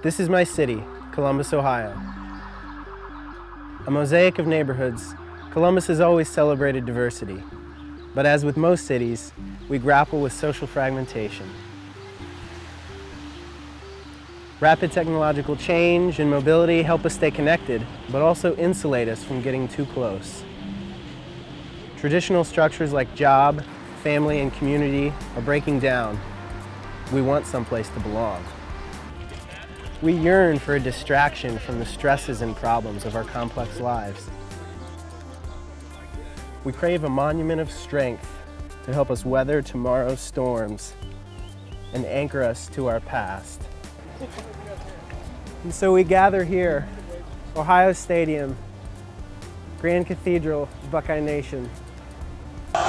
This is my city, Columbus, Ohio. A mosaic of neighborhoods, Columbus has always celebrated diversity. But as with most cities, we grapple with social fragmentation. Rapid technological change and mobility help us stay connected, but also insulate us from getting too close. Traditional structures like job, family, and community are breaking down. We want someplace to belong. We yearn for a distraction from the stresses and problems of our complex lives. We crave a monument of strength to help us weather tomorrow's storms and anchor us to our past. And so we gather here, Ohio Stadium, Grand Cathedral of Buckeye Nation. This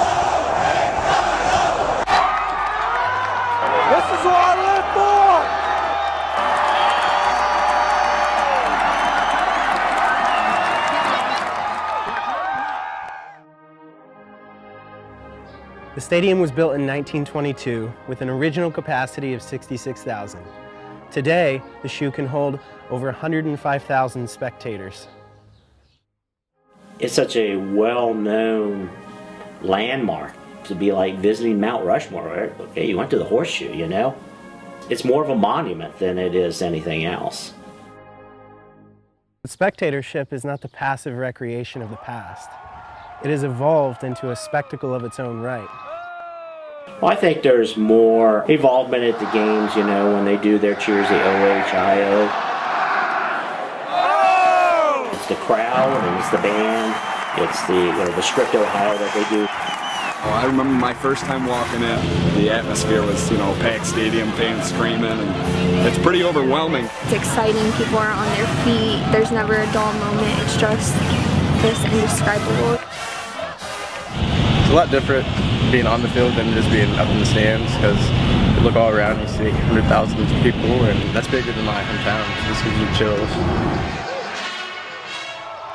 is what I live for! The stadium was built in 1922 with an original capacity of 66,000. Today, the shoe can hold over 105,000 spectators. It's such a well-known landmark to be like visiting Mount Rushmore, right? Okay, you went to the Horseshoe, you know? It's more of a monument than it is anything else. Spectatorship is not the passive recreation of the past. It has evolved into a spectacle of its own right. Well, I think there's more involvement at the games, you know, when they do their cheers, the O-H-I-O. Oh! It's the crowd and it's the band. It's the strict Ohio that they do. Oh, I remember my first time walking in. The atmosphere was, packed stadium, fans screaming, and it's pretty overwhelming. It's exciting. People are on their feet. There's never a dull moment. It's just indescribable. It's a lot different being on the field than just being up in the stands, because you look all around and you see hundreds of thousands of people, and that's bigger than my hometown. This gives you chills.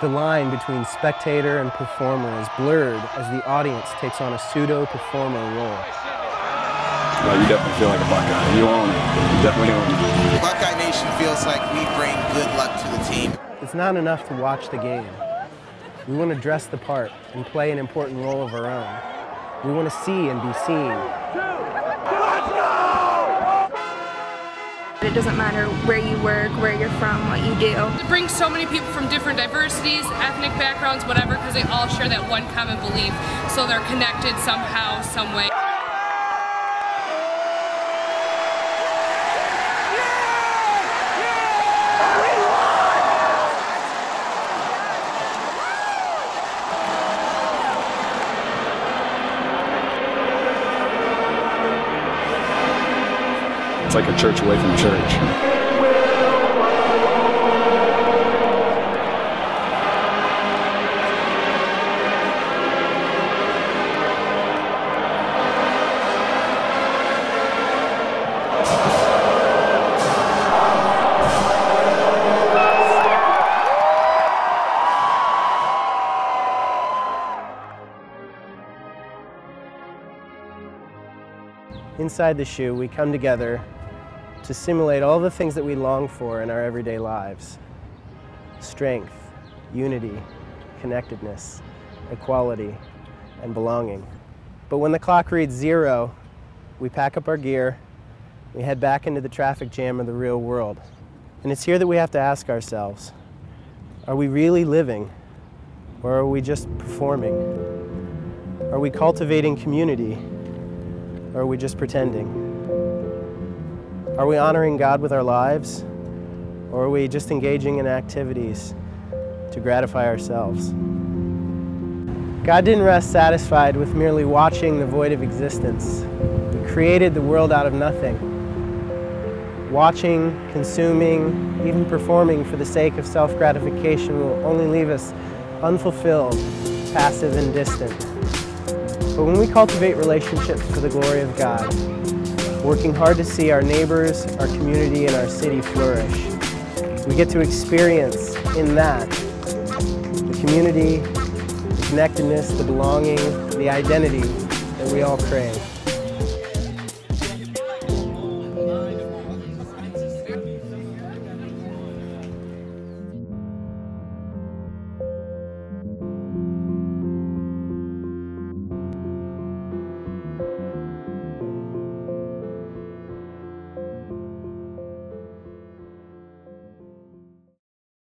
The line between spectator and performer is blurred as the audience takes on a pseudo-performer role. Well, you definitely feel like a Buckeye. You own it. You definitely own it. Buckeye Nation feels like we bring good luck to the team. It's not enough to watch the game. We want to dress the part and play an important role of our own. We want to see and be seen. It doesn't matter where you work, where you're from, what you do. It brings so many people from different diversities, ethnic backgrounds, whatever, because they all share that one common belief, so they're connected somehow, some way. It's like a church away from church. Inside the shoe, we come together to simulate all the things that we long for in our everyday lives. Strength, unity, connectedness, equality, and belonging. But when the clock reads 0, we pack up our gear, we head back into the traffic jam of the real world. And it's here that we have to ask ourselves, are we really living, or are we just performing? Are we cultivating community, or are we just pretending? Are we honoring God with our lives, or are we just engaging in activities to gratify ourselves? God didn't rest satisfied with merely watching the void of existence. He created the world out of nothing. Watching, consuming, even performing for the sake of self-gratification will only leave us unfulfilled, passive, and distant. But when we cultivate relationships for the glory of God, working hard to see our neighbors, our community, and our city flourish, we get to experience in that the community, the connectedness, the belonging, the identity that we all crave.